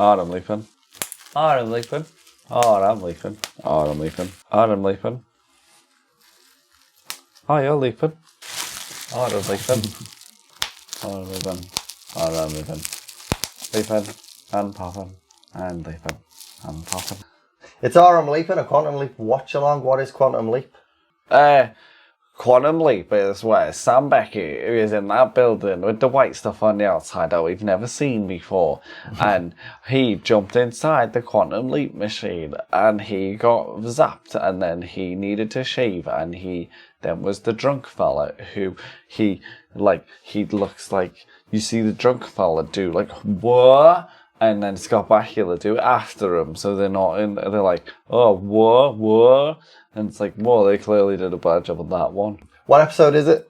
I'm leaping. I'm leapin. I'm leapin. I'm leapin. I'm leapin. Oh, you're leaping. I'm leaping. I'm leaping. I'm leaping. Leaping and popping and leaping and popping. It's I'm Leapin, a Quantum Leap watch along. What is Quantum Leap? Quantum Leap is where Sam Beckett, who is in that building with the white stuff on the outside that we've never seen before, and he jumped inside the Quantum Leap machine and he got zapped, and then he needed to shave, and he then was the drunk fella who he looks like, you see the drunk fella do like what, and then Scott Bakula do it after him, so they're not in, they're like, oh what. And it's like, well, they clearly did a bad job on that one. What episode is it?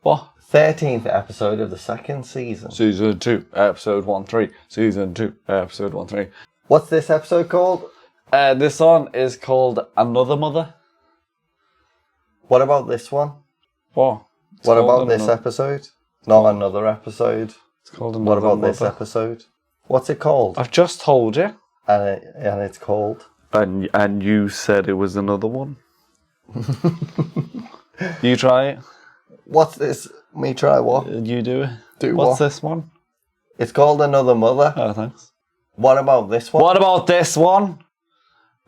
What? 13th episode of the second season. Season 2, episode 1-3. Season 2, episode 1-3. What's this episode called? This one is called Another Mother. What about this one? What? What about this episode? Not another episode. It's called Another What about Mother. this episode? What's it called? I've just told you. And it's called? And you said it was another one. You try it. What's this? Me try what? You do it. Do What's what? this one? It's called Another Mother. Oh, thanks. What about this one? What about this one?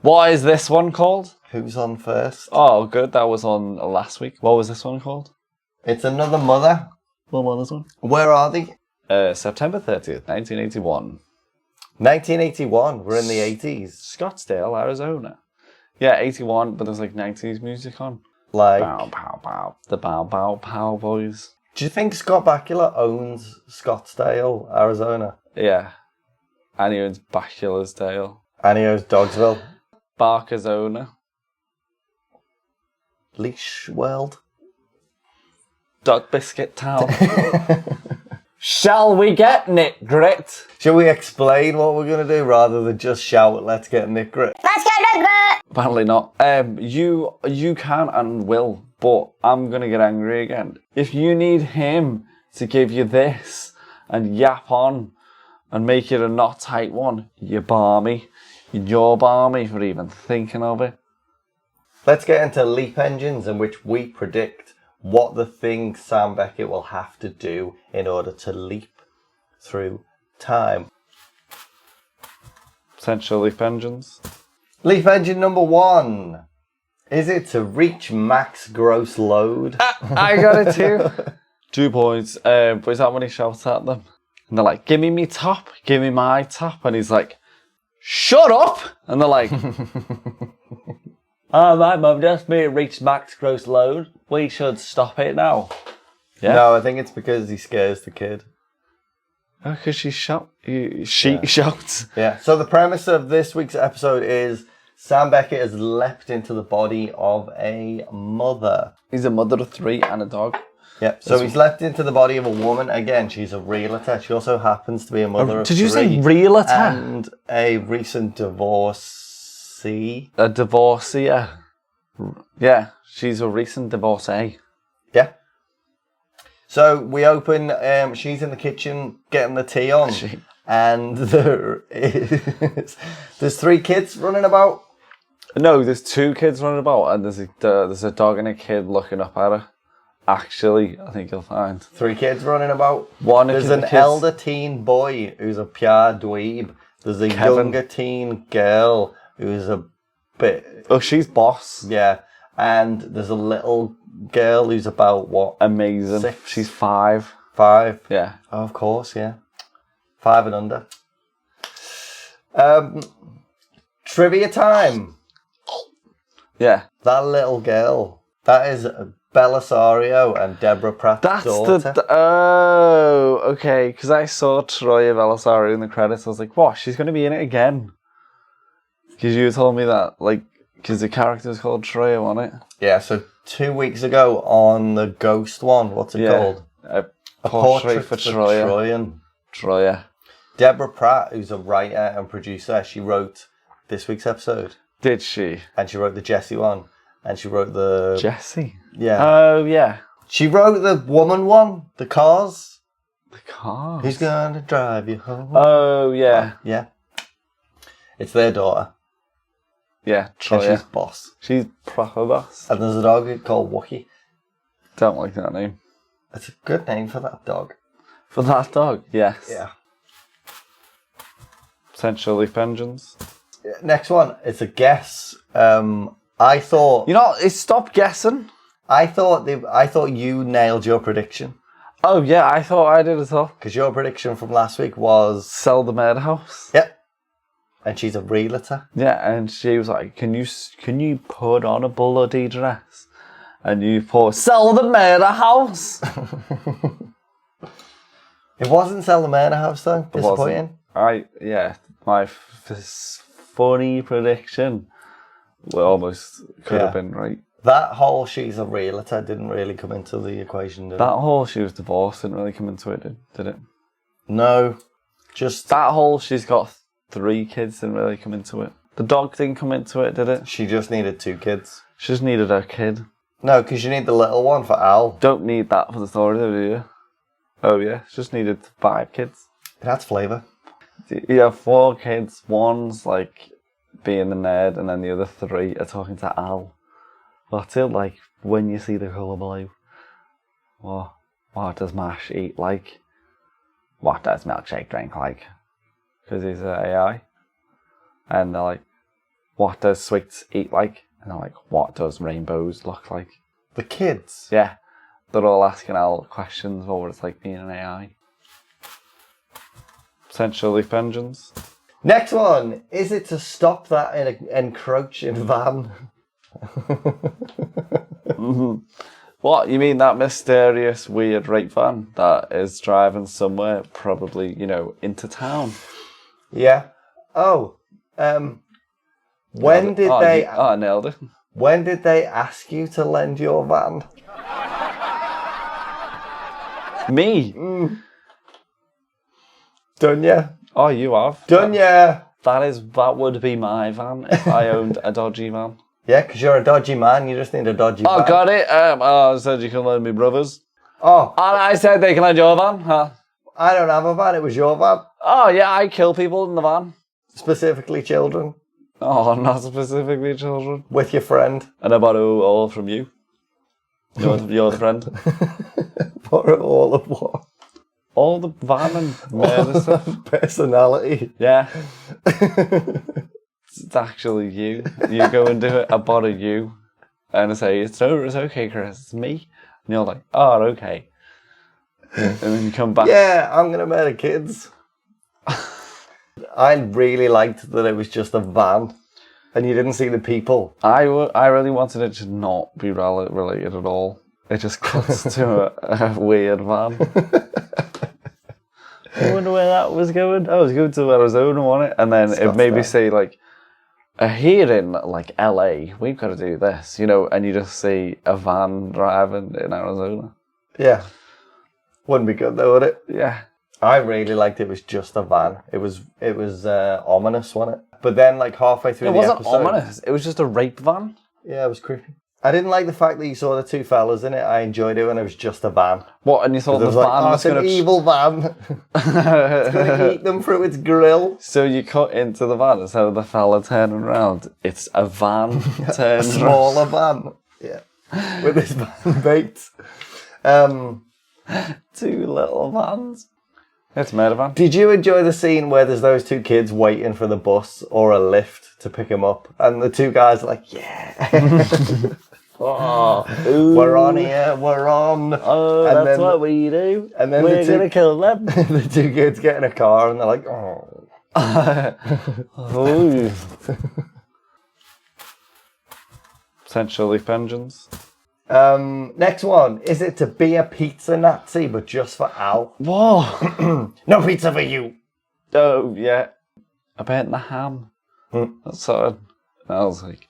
What is this one called? Who's on first? Oh, good. That was on last week. What was this one called? It's Another Mother. What was this one? Where are they? September 30th, 1981. 1981. We're in the 80s. Scottsdale, Arizona. Yeah, 81, but there's like 90s music on. Like, Bow, pow, pow. The Bow, Bow, Pow boys. do you think Scott Bakula owns Scottsdale, Arizona? Yeah. And he owns Bachelor's Dale. And he owns Dogsville? Barker's owner. Leash World? Dog Biscuit Town. Shall we get Nick Grit? Shall we explain what we're going to do rather than just shout, let's get Nick Grit? Let's get Nick Grit! Apparently not. You can and will, but I'm going to get angry again. If you need him to give you this and yap on and make it a not tight one, you're balmy. You're balmy for even thinking of it. Let's get into leap engines, in which we predict what the thing Sam Beckett will have to do in order to leap through time. Potential leap engines. Leap engine number 1. Is it to reach max gross load? I got it too. 2 points. But is that when he shouts at them? And they're like, give me me top, give me my top. And he's like, shut up! And they're like, oh, my mum just me reached max gross load. We should stop it now. Yeah. No, I think it's because he scares the kid. Oh, because she shouts. Yeah. So the premise of this week's episode is Sam Beckett has leapt into the body of a mother. He's a mother of 3 and a dog. Yeah. So he's leapt into the body of a woman. Again, she's a realtor. She also happens to be a mother of 3. Did you say realtor? And a recent divorcee. A divorcee, yeah. Yeah, she's a recent divorcee. Yeah. So we open, she's in the kitchen getting the tea on. And there's 3 kids running about. No, there's 2 kids running about, and there's a dog and a kid looking up at her. Actually, I think you'll find 3 kids running about. There's an elder teen boy who's a pure dweeb. There's a younger teen girl who's a bit... Oh, she's boss. Yeah. And there's a little girl who's about, what? Amazing. 6? She's 5. 5? Yeah. Oh, of course, yeah. 5 and under. Trivia time. Yeah. That little girl, that is Belisario and Deborah Pratt's daughter. Oh, okay. Because I saw Troia Belisario in the credits. I was like, what? She's going to be in it again. Because you told me that, like, because the character's called Troia, wasn't it? Yeah, so 2 weeks ago on the Ghost one, what's it called? A portrait for Troia. Troyan. Troia. Deborah Pratt, who's a writer and producer, she wrote this week's episode. Did she? And she wrote the Jessie one. And she wrote the... Jessie? Yeah. Oh, yeah. She wrote the woman one, the Cars. The cars. Who's gonna drive you home? Oh, yeah. Yeah. It's their daughter. Yeah, And Troya. she's boss. She's proper boss. And there's a dog called Wookie. Don't like that name. It's a good name for that dog. For that dog, yes. Yeah. Potential leap engines. Next one. It's a guess. I thought. You know, stop guessing. I thought you nailed your prediction. Oh, yeah, I thought I did as well. Because your prediction from last week was... Sell the murder house. Yep. And she's a realtor. Yeah, and she was like, can you put on a bloody dress? And you put, sell the murder house. It wasn't Sell the Murder House, though. Disappointing. My funny prediction almost could have been right. That whole she's a realtor didn't really come into the equation, did it? That whole she was divorced didn't really come into it, did it? No. Just... That whole she's got 3 kids didn't really come into it. The dog didn't come into it, did it? She just needed 2 kids. She just needed her kid. No, because you need the little one for Al. Don't need that for the story, though, do you? Oh, yeah. She just needed 5 kids. It adds flavour. You have 4 kids. One's, like, being the nerd, and then the other 3 are talking to Al. What's it like when you see the colour blue? What does Mash eat like? What does Milkshake drink like? Because he's an AI. And they're like, what does Sweets eat like? And they're like, what does Rainbows look like? The kids? Yeah. They're all asking Al questions about what it's like being an AI. Potential leap engines. Next one. Is it to stop that encroaching van? What, you mean that mysterious, weird rape van that is driving somewhere, probably, into town? Yeah. Oh. When did they... I nailed it. When did they ask you to lend your van? Me? Done ya? Oh, you have? Done ya? That would be my van if I owned a dodgy van. Yeah, because you're a dodgy man, you just need a dodgy van. Oh, got it. I said you can lend me brothers. Oh. And I said they can lend your van, huh? I don't have a van, it was your van. Oh, yeah, I kill people in the van. Specifically children. Oh, not specifically children. With your friend. And I borrow all from you. You're the friend. Borrow all of what? All the van and murder stuff. Personality. Yeah. It's actually you. You go and do it. I borrow you. And I say, it's okay, Chris. It's me. And you're like, oh, okay. And then you come back. Yeah, I'm going to murder kids. I really liked that it was just a van. And you didn't see the people. I really wanted it to not be related at all. It just cuts to a weird van. I wonder where that was going. Oh, it was going to Arizona, wasn't it? And then it made me say, like, here in, like, LA, we've got to do this, and you just see a van driving in Arizona. Yeah. Wouldn't be good, though, would it? Yeah. I really liked it was just a van. It was ominous, wasn't it? But then, like, halfway through the episode... It wasn't ominous. It was just a rape van. Yeah, it was creepy. I didn't like the fact that you saw the 2 fellas in it. I enjoyed it when it was just a van. What, and you thought the van was going to... It's an evil van. It's going to eat them through its grill. So you cut into the van instead of the fella turning around. It's a van turning around. A smaller van. Yeah. With his van bait. 2 little vans. It's a murder van. Did you enjoy the scene where there's those 2 kids waiting for the bus or a lift to pick them up? And the 2 guys are like, yeah. Oh, we're on here, we're on. Oh, and that's what we do. And then we're going to kill them. The 2 kids get in a car and they're like, oh. Oh. Potential leap engines. Next one. Is it to be a pizza Nazi, but just for Al? Whoa. No pizza for you. Oh, yeah. I burnt the ham. That's what I was like.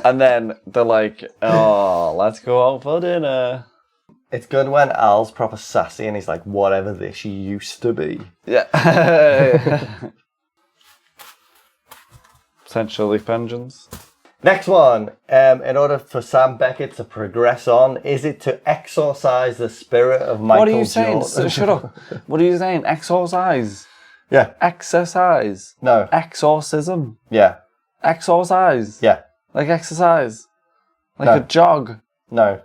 And then they're like, oh, let's go out for dinner. It's good when Al's proper sassy and he's like, whatever this used to be. Yeah. Potential leap engines. Next one. In order for Sam Beckett to progress on, is it to exorcise the spirit of Michael What are you saying? Jordan? Shut up. What are you saying? Exorcise? Yeah. Exercise? No. Exorcism? Yeah. Exorcise? Yeah. Like exercise? Like No. a jog? No.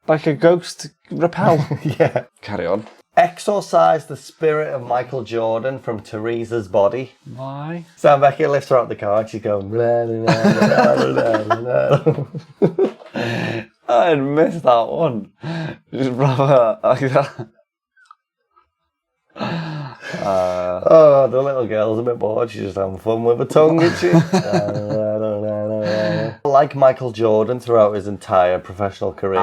Like a ghost repel? Yeah. Carry on. Exorcise the spirit of Michael Jordan from Teresa's body. Why? Sam Beckett lifts her out the car and she's going... blah, blah, blah, blah, blah. I had missed that one. Just rather like that. Oh, the little girl's a bit bored. She's just having fun with her tongue, isn't she? Like Michael Jordan throughout his entire professional career.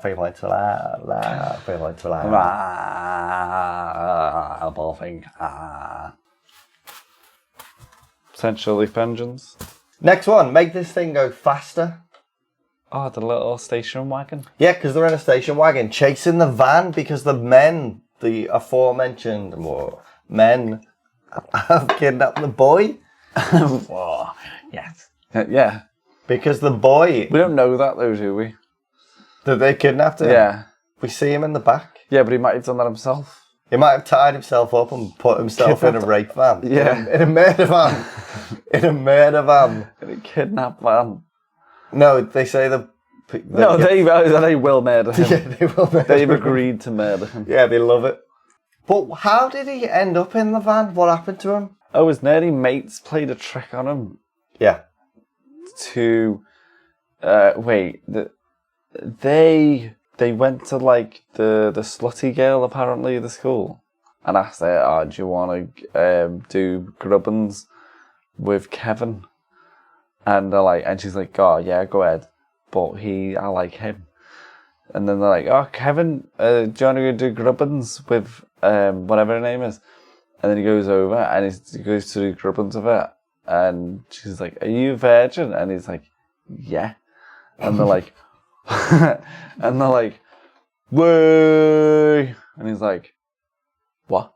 3 points for that. 3 points for that. Ball thing. Potential leap engines. Next one. Make this thing go faster. Oh, the little station wagon. Yeah, because they're in a station wagon chasing the van because the men, the aforementioned men, have kidnapped the boy. Oh, yes. Yeah. Because the boy... We don't know that though, do we? That they kidnapped him? Yeah. We see him in the back. Yeah, but he might have done that himself. He might have tied himself up and put himself in a rape van. Yeah. In a murder van. In a murder van. In a kidnap van. No, they say No, they will murder him. Yeah, they will murder They've him. agreed to murder him. Yeah, they love it. But how did he end up in the van? What happened to him? Oh, his nerdy mates played a trick on him Yeah. to... They went to like the slutty girl apparently at the school and asked her, "Oh, do you want to do grubbins with Kevin?" And they're like, and she's like, "Oh yeah, go ahead, but I like him." And then they're like, "Oh, Kevin, do you want to go do grubbins with whatever her name is?" And then he goes over and he goes to do grubbins with her, and she's like, "Are you a virgin?" And he's like, "Yeah." And they're like, and they're like, "Way!" And he's like, "What?"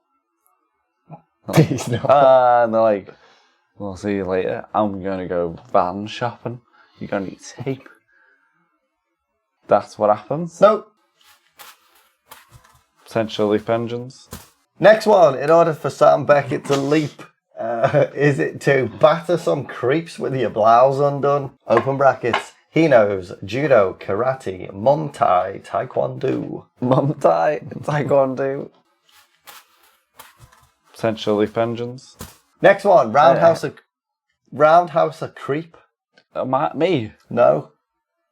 He's not. And they're like, "We'll see you later. I'm going to go van shopping. You're going to need tape." That's what happens. No. Potential leap engines. Next one. In order for Sam Beckett to leap, is it to batter some creeps with your blouse undone? Open brackets. He knows judo, karate, Muay Thai, taekwondo. Muay Thai, taekwondo. Potential leap engines. Next one. Roundhouse a creep. Me? No.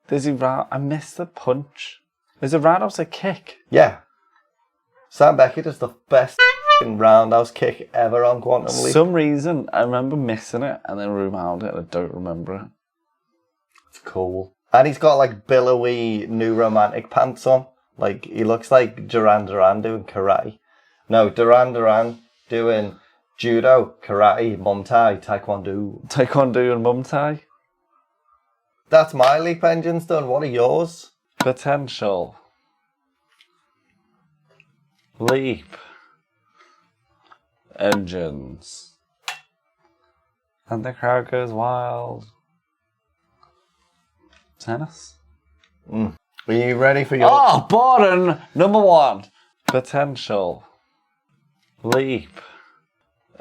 I missed the punch. Is a roundhouse a kick? Yeah. Sam Beckett is the best roundhouse kick ever on Quantum For Leap. some reason, I remember missing it and then rewound it and I don't remember it. It's cool. And he's got like billowy new romantic pants on. Like he looks like Duran Duran doing karate. No, Duran Duran doing judo, karate, Muay Thai, taekwondo. Taekwondo and Muay Thai. That's my leap engines done. What are yours? Potential leap engines. And the crowd goes wild. Tennis. Are you ready for your... Oh, Borden, number one. Potential leap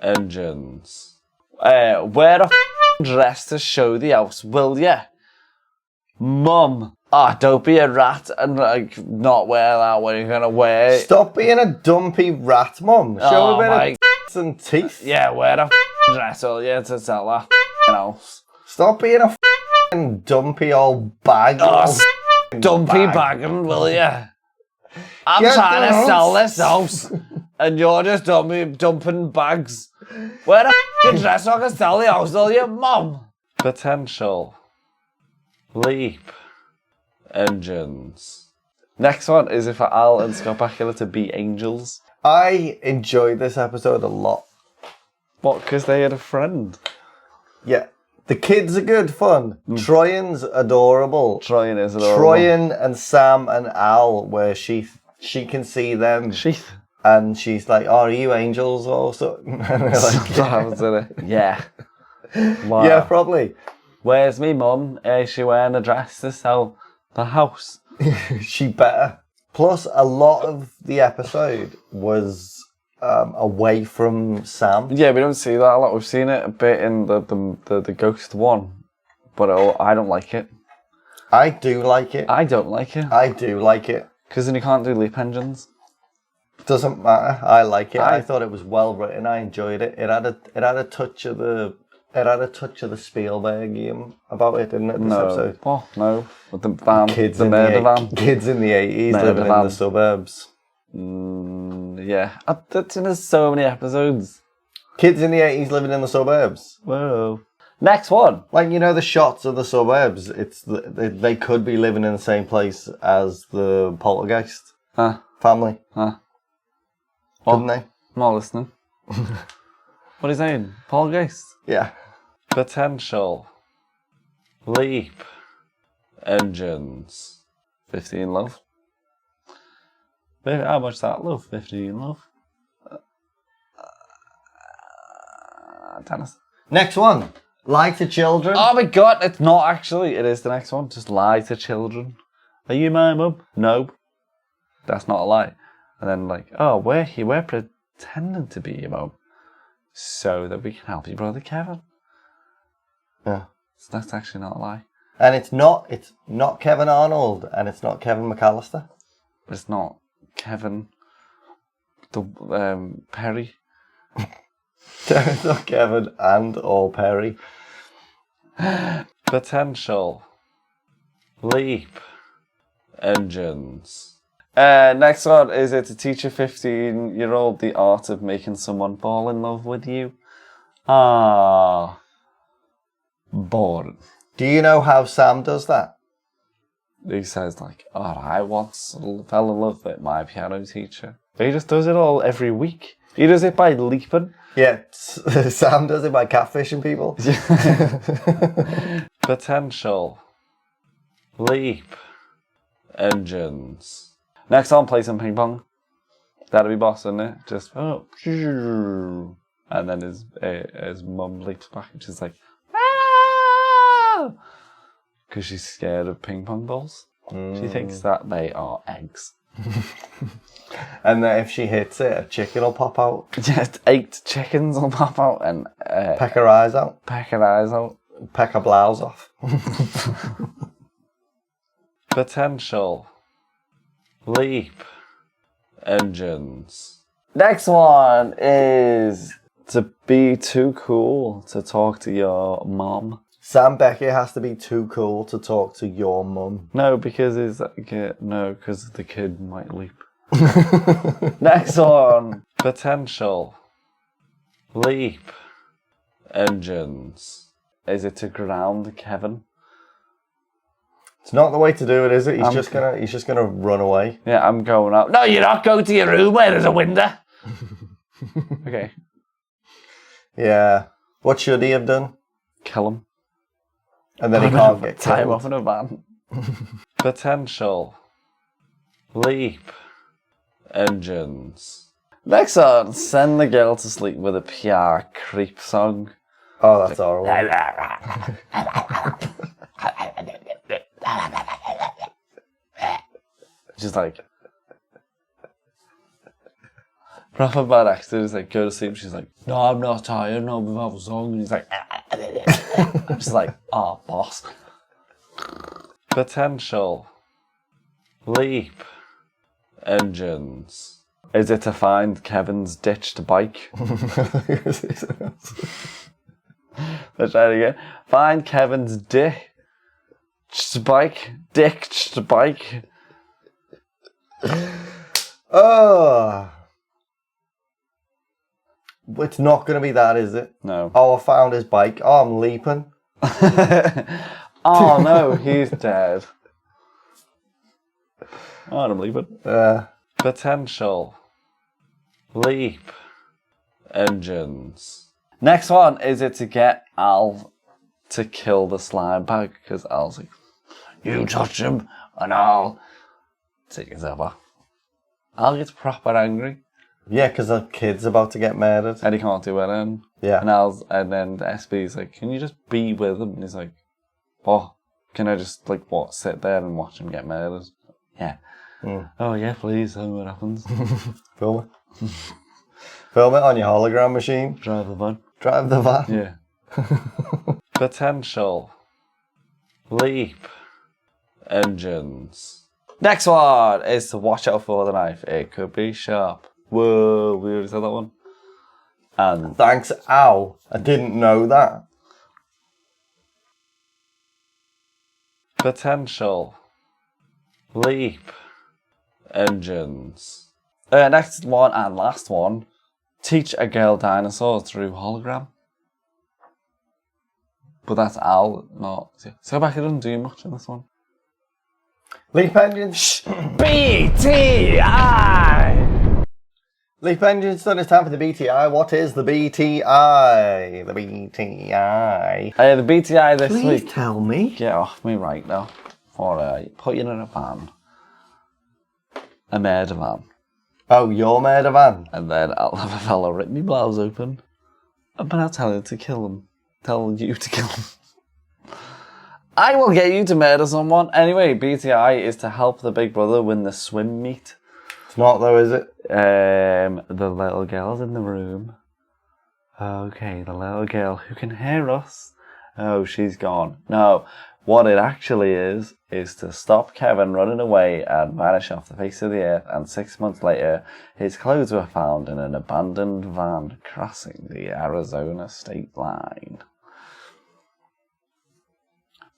engines. Wear a dress to show the house, will ya? Mum. Don't be a rat and like not wear that when you're gonna wear it. Stop being a dumpy rat, Mum. Show a bit of and teeth. Yeah, wear a dress, will ya, to sell that house. Stop being a dumpy old bag. Dumpy bagging, will ya? I'm Get trying to the sell house. this house, and you're just dumping bags. Wear a dress so I can sell the house, will ya, Mum? Potential leap engines. Next one is if Al and Scott Bakula to be angels. I enjoyed this episode a lot. What? Because they had a friend. Yeah. The kids are good fun. Troyan's adorable. Troyan is adorable. Troyan and Sam and Al, where she can see them Sheath. and she's like, "Oh, are you angels or something?" And they're like, Sometimes, innit? Yeah. Wow. "Yeah, probably." Where's me mum? Is she wearing a dress to sell the house? She better. Plus, a lot of the episode was away from Sam. Yeah, we don't see that a lot. We've seen it a bit in the ghost one, but I don't like it. I do like it. I don't like it. I do like it. Because then you can't do leap engines. Doesn't matter. I like it. I thought it was well written. I enjoyed it. It had a touch of the Spielbergian about it, didn't it? This episode. Oh no, with the van, Kids the in murder van. Kids in the 80s living in the suburbs. Yeah, there's so many episodes. Kids in the 80s living in the suburbs. Whoa. Next one. Like, you know, the shots of the suburbs. They could be living in the same place as the Poltergeist family. Couldn't they? I'm not listening. What are you saying? Poltergeist? Yeah. Potential. Leap. Engines. 15 love. How much that love? 15 love. Tennis. Next one. Lie to children. Oh my god, it's not actually. It is the next one. Just lie to children. Are you my mum? No. That's not a lie. And then like, oh, we're pretending to be your mum so that we can help your brother Kevin. Yeah. So that's actually not a lie. And it's not Kevin Arnold and it's not Kevin McAllister. It's not Kevin Perry. It's not Kevin and or Perry. Potential. Leap. Engines. Next one is it to teach a 15-year-old the art of making someone fall in love with you. Boring. Do you know how Sam does that? He says like, oh, I once fell in love with my piano teacher. But he just does it all every week. He does it by leaping. Yeah, Sam does it by catfishing people. Potential. Leap. Engines. Next on, play some ping pong. That'll be boss, isn't it? Just, and then his mum leaps back and she's like, because she's scared of ping pong balls. She thinks that they are eggs. And then if she hits it, a chicken will pop out. Just 8 chickens will pop out and peck her eyes out. Peck her eyes out. Peck her blouse off. Potential. Leap. Engines. Next one is to be too cool to talk to your mom. Sam Beckett has to be too cool to talk to your mum. No, because because the kid might leap. Next one. Potential. Leap. Engines. Is it to ground Kevin? It's not the way to do it, is it? He's just gonna run away. Yeah, I'm going out. No, you're not going to your room where there's a window. Okay. Yeah. What should he have done? Kill him. And then he can't get tie him killed. off in a van. Potential. Leap. Engines. Next on, send the girl to sleep with a PR creep song. Oh, that's horrible. Just like proper bad actor is like, go to sleep. She's like, no, I'm not tired. No, we have a song. And he's like, I'm just like, oh, boss. Potential. Leap. Engines. Is it to find Kevin's ditched bike? Let's try it again. Find Kevin's ditched bike. Ditched bike. Oh. It's not going to be that, is it? No. Oh, I found his bike. Oh, I'm leaping. Oh no, he's dead. Oh, I'm leaping. Potential. Leap. Engines. Next one, is it to get Al to kill the slime bag? Because Al's like, you touch him and I'll take his over. Al gets proper angry. Yeah, because the kid's about to get murdered. And he can't do anything. Yeah. And then the SB's like, can you just be with him? And he's like, what? Can I just, like, what, sit there and watch him get murdered? Yeah. Oh, yeah, please. Tell me what happens. Film it. Film it on your hologram machine. Drive the van. Drive the van. Yeah. Potential. Leap. Engines. Next one is to watch out for the knife. It could be sharp. Whoa, we already said that one. And Thanks, ow. I didn't know that. potential. Leap. Engines. Next one and last one. Teach a girl dinosaurs through hologram. But that's Al, not... So back, it doesn't do much in this one. Leap engines. BTI! Leap engines, so it's time for the BTI. What is the BTI? The BTI. The BTI this Please week. tell me. Get off me right now. Or put you in a van. A murder van. Oh, your murder van. And then I'll have a fella rip me blouse open. And then I'll tell him to kill him. Tell you to kill him. I will get you to murder someone. Anyway, BTI is to help the big brother win the swim meet. It's not though, is it? The little girl's in the room. Okay, the little girl who can hear us. Oh, she's gone. No, what it actually is to stop Kevin running away and vanish off the face of the earth. And 6 months later, his clothes were found in an abandoned van crossing the Arizona state line.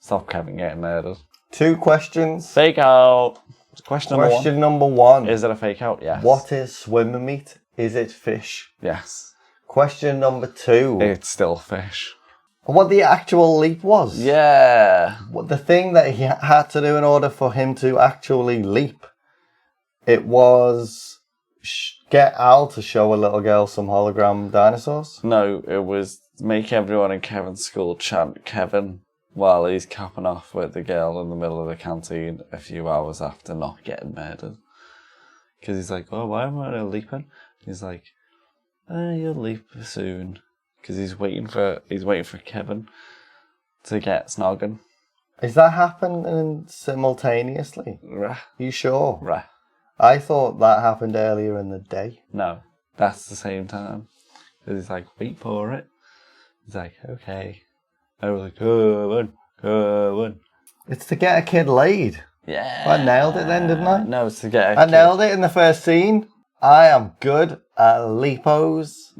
Stop Kevin getting murdered. 2 questions. Fake out. Question number one. Is it a fake out? Yes. What is swim meat? Is it fish? Yes. Question number 2. It's still fish. What the actual leap was? Yeah. What the thing that he had to do in order for him to actually leap? It was get Al to show a little girl some hologram dinosaurs? No, it was make everyone in Kevin's school chant Kevin while he's capping off with the girl in the middle of the canteen a few hours after not getting murdered. Because he's like, oh, why am I leaping? He's like, you'll leap soon. Because he's waiting for Kevin to get snogging. Is that happening simultaneously? Rah. You sure? Rah. I thought that happened earlier in the day. No, that's the same time. Because he's like, wait for it. He's like, okay. I was like, Kevin. It's to get a kid laid. Yeah. I nailed it then, didn't I? No, it's to get a I kid. nailed it in the first scene. I am good at Lepos.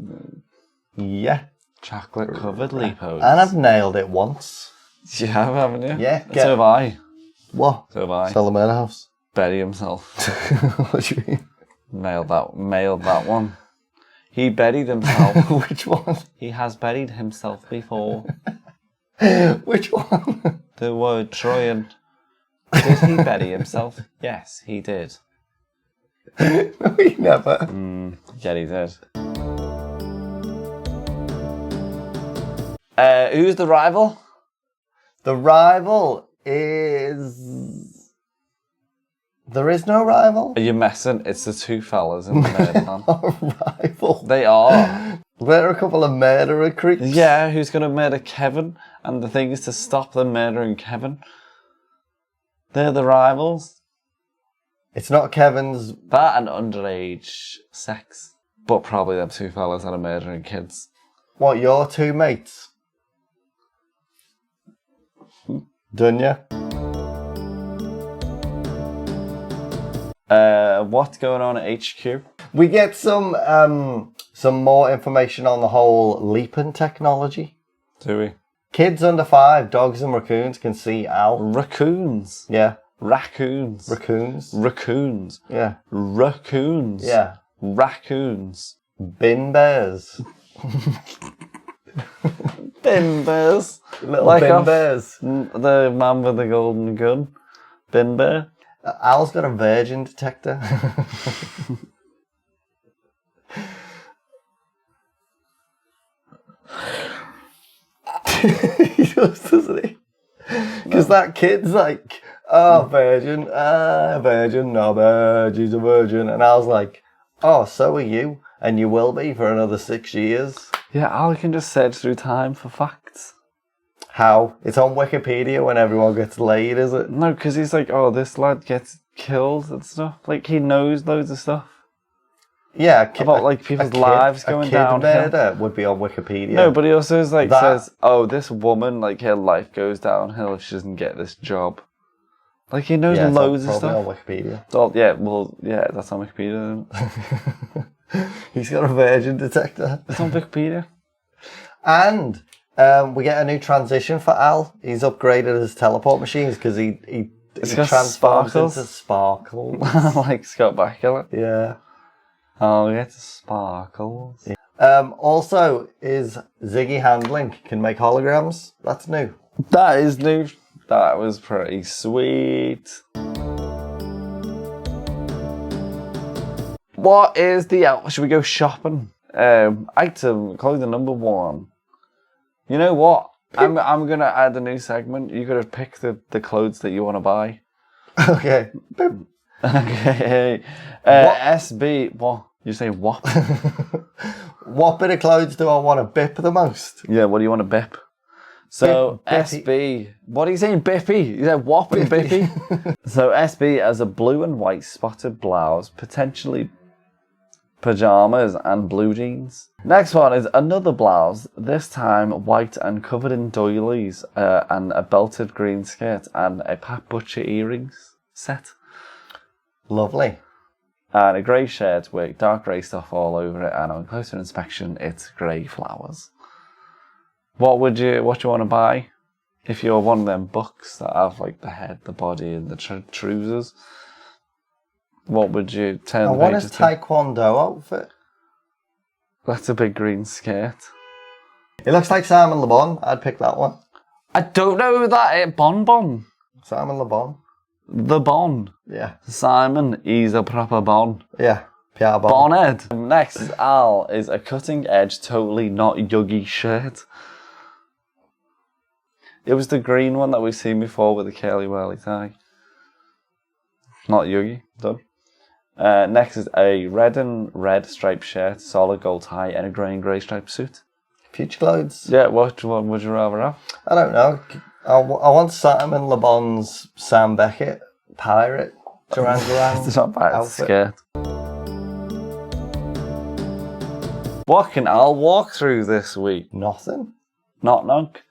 Yeah. Chocolate covered Lepos. And I've nailed it once. You have, haven't you? Yeah. So have I. What? So have I. Sell the murder house. Bury himself. What do you mean? Mailed that one. He buried himself. Which one? He has buried himself before. Which one? The word Troyan. Did he bury himself? Yes, he did. No, he never. Yeah, he did. Who's the rival? The rival is... There is no rival? Are you messing? It's the two fellas in the murder van. A rival? They are. They're a couple of murderer creeps. Yeah, who's going to murder Kevin? And the thing is to stop them murdering Kevin. They're the rivals. It's not Kevin's... That and underage sex. But probably them two fellas that are murdering kids. What, your 2 mates? Done ya? What's going on at HQ? We get some more information on the whole Leapin technology. Do we? Kids under 5, dogs and raccoons can see Al. Raccoons. Yeah. Raccoons. Raccoons. Raccoons. Yeah. Raccoons. Yeah. Raccoons. Bin bears. Bin bears. Little Like bin off bears. The man with the golden gun. Bin bear. Al's got a virgin detector. He does, doesn't he? Because that kid's like, oh, virgin, no, virgin, she's a virgin. And I was like, Oh, so are you. And you will be for another 6 years. Yeah, Al can just search through time for facts. How? It's on Wikipedia when everyone gets laid, is it? No, because he's like, oh, this lad gets killed and stuff. Like, he knows loads of stuff. Yeah. About, like, people's lives going downhill. Murder would be on Wikipedia. No, but he also is, like, says, oh, this woman, like, her life goes downhill if she doesn't get this job. Like, he knows loads of stuff. On Wikipedia. Oh, yeah, that's on Wikipedia. He's got a virgin detector. It's on Wikipedia. And we get a new transition for Al. He's upgraded his teleport machines because he transforms into sparkles. Like Scott Bakula. Yeah. Oh, yeah, it's sparkles. Yeah. Also, is Ziggy handling can make holograms. That's new. That is new. That was pretty sweet. What is the should we go shopping? Item clothing number 1. You know what? I'm gonna add a new segment. You gotta pick the clothes that you want to buy. Okay. Okay. SB. What? You say what? What bit of clothes do I want to bip the most? Yeah. What do you want to bip? So Bippy. SB. What are you saying, Bippy? You said whop and Bippy. So SB has a blue and white spotted blouse, potentially pajamas and blue jeans. Next one is another blouse, this time white and covered in doilies, and a belted green skirt and a Pat Butcher earrings set. Lovely. And a grey shirt with dark grey stuff all over it, and on closer inspection, it's grey flowers. What do you want to buy? If you're one of them bucks that have like the head, the body, and the trousers, what would you turn the pages to? I want a taekwondo outfit. That's a big green skirt. It looks like Simon Le Bon. I'd pick that one. I don't know who that is. Bon. Simon Le Bon. The Bon. Yeah. Simon, he's a proper Bon. Yeah. Pierre Bon. Bonhead. Next is Al, is a cutting edge, totally not Yuggy shirt. It was the green one that we've seen before with the curly whirly tie. Not Yuggy. Done. Next is a red and red striped shirt, solid gold tie, and a grey and grey striped suit. Future clothes. Yeah, what one would you rather have? I don't know. I want Simon Le Bon's Sam Beckett pirate Duran Duran. It's not bad. It's skirt. What can Al walk through this week? Nothing. Knock.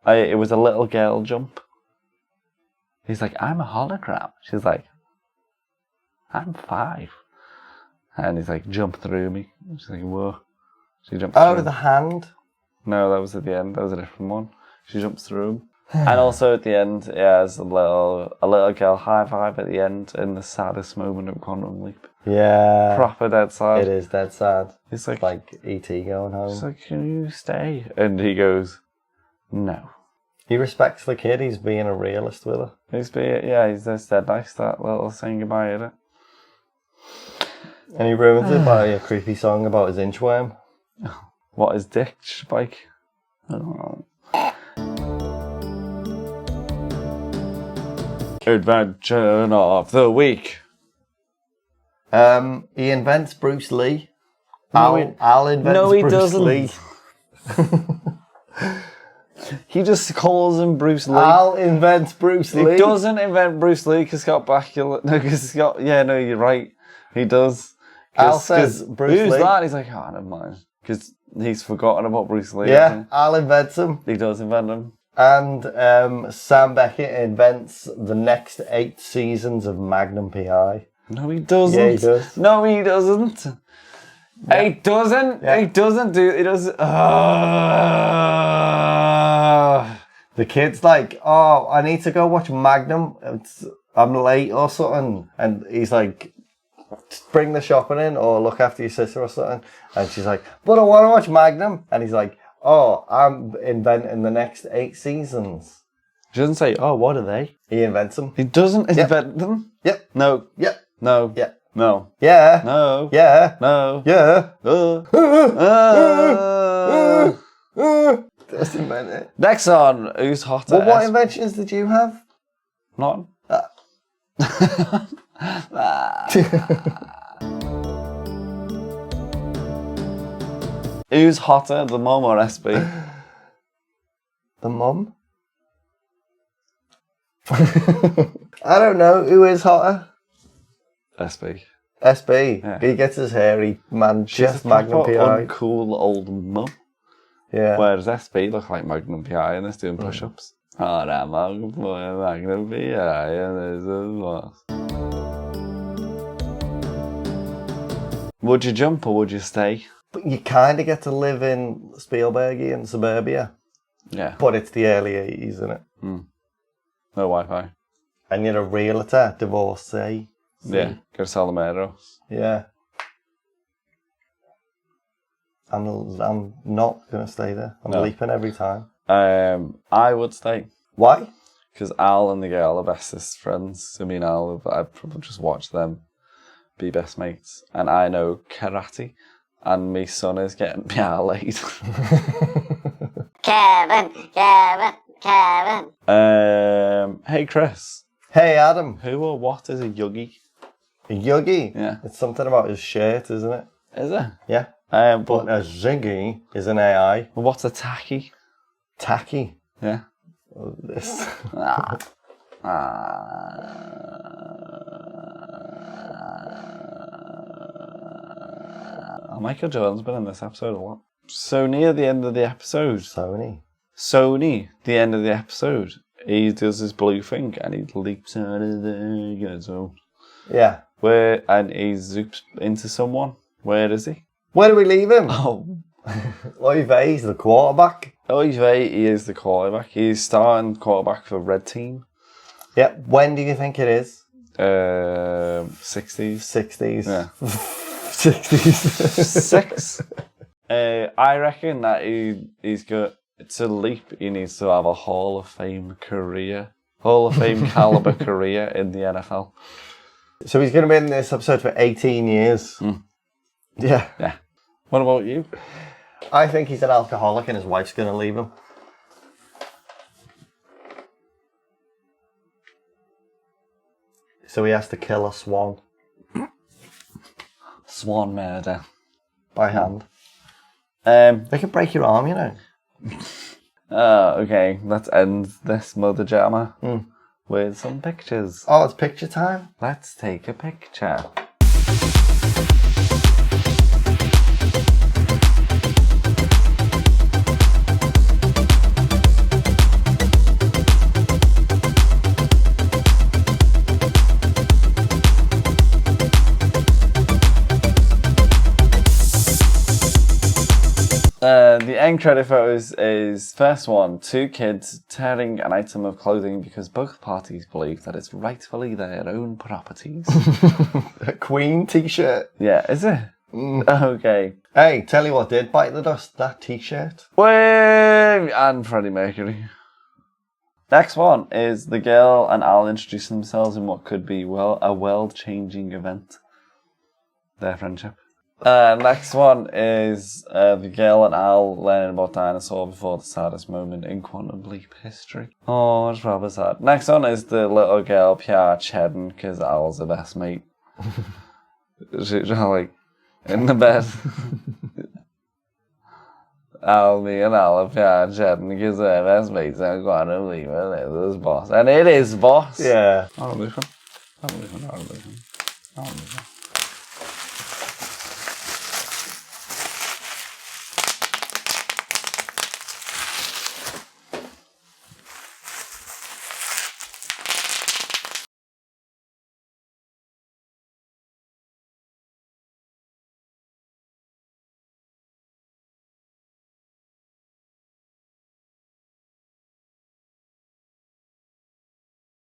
It was a little girl jump. He's like, I'm a hologram. She's like, I'm 5. And he's like, jump through me. She's like, whoa. She jumps through him. The hand? No, that was at the end. That was a different one. She jumps through him. And also at the end, it has a little girl high five at the end in the saddest moment of Quantum Leap. Yeah. Proper dead sad. It is dead sad. It's like E.T. going home. She's like, can you stay? And he goes, no. He respects the kid. He's being a realist with her. He's just dead nice, that little saying goodbye at it. And he ruins it by a creepy song about his inchworm. What is Dick Spike? I don't know. Invention of the week. He invents Bruce Lee. Al invents Bruce Lee. He just calls him Bruce Lee. Al invents Bruce Lee. He doesn't invent Bruce Lee because Scott Bakula. No, because Scott. Yeah, no, you're right. He does. Al says Bruce Lee. Who's that? He's like, oh, never mind. Because he's forgotten about Bruce Lee. Yeah, Al invents him. He does invent him. And Sam Beckett invents the next 8 seasons of Magnum P.I. No, he doesn't. Yeah, he does. No, he doesn't. Yeah. He doesn't. Yeah. He doesn't do. He doesn't. The kid's like, oh, I need to go watch Magnum. I'm late or something. And he's like, bring the shopping in or look after your sister or something. And she's like, but I want to watch Magnum. And he's like, oh, I'm inventing the next 8 seasons. He doesn't say, oh, what are they? He invents them. He doesn't invent them? Yep. No. Yep. No. Yep. No. Yeah. No. Yeah. No. Yeah. Just invent it. Next on, who's hotter? Well, what inventions did you have? Who's hotter, the mum or SB? The mum? I don't know. Who is hotter? SB. SB. Yeah. He gets his hairy man She's chest a Magnum proper PI. uncool old mum. Yeah. Whereas SB look like Magnum PI and they're doing push-ups. Oh, that Magnum PI and there's a boss. Would you jump or would you stay? But you kind of get to live in Spielbergian suburbia. Yeah. But it's the early 80s, isn't it? No Wi-Fi. And you're a realtor, divorcee. Yeah. Go to Salameros. Yeah. I'm not going to stay there. I'm leaping every time. I would stay. Why? Because Al and the girl are bestest friends. So me and Al, I'd probably just watch them be best mates. And I know karate. And my son is getting me out laid. Kevin. Hey Chris. Hey Adam. Who or what is a yuggy? A yuggy? Yeah. It's something about his shirt, isn't it? Is it? Yeah. But But a ziggy is an AI. what's a tacky? Tacky. Yeah. Oh, this. Michael Jordan's been in this episode a lot. So near the end of the episode, Sony. the end of the episode, he does his blue thing and he leaps out of the zone. Yeah. And he zoops into someone. Where is he? Where do we leave him? Oh, Oy vey, he's the quarterback. he is the quarterback. He's starting quarterback for red team. Yeah. When do you think it is? 60s. 60s. Yeah. 60s. 6. I reckon that he's got to leap. He needs to have a Hall of Fame caliber career in the NFL. So he's going to be in this episode for 18 years. Yeah. Yeah. What about you? I think he's an alcoholic and his wife's going to leave him. So he has to kill a swan Swan murder. by hand. They can break your arm, you know. Okay, let's end this mother jammer with some pictures. Oh, it's picture time. Let's take a picture. The end credit photos is first one, 2 kids tearing an item of clothing because both parties believe that it's rightfully their own properties. A Queen t-shirt. Yeah, is it? Okay. Hey, tell you what did bite the dust, that t-shirt. And Freddie Mercury. Next one is the girl and Al introducing themselves in what could be a world-changing event. Their friendship. Next one is the girl and Al learning about dinosaur before the saddest moment in Quantum Leap history. Oh, it's rather sad. Next one is the little girl Pierre shedding because Al's the best mate. She's like in the bed. Me and Al are Pierre shedding because they're best mates in Quantum Leap and it is boss. And it is boss. Yeah. I'm Leapin.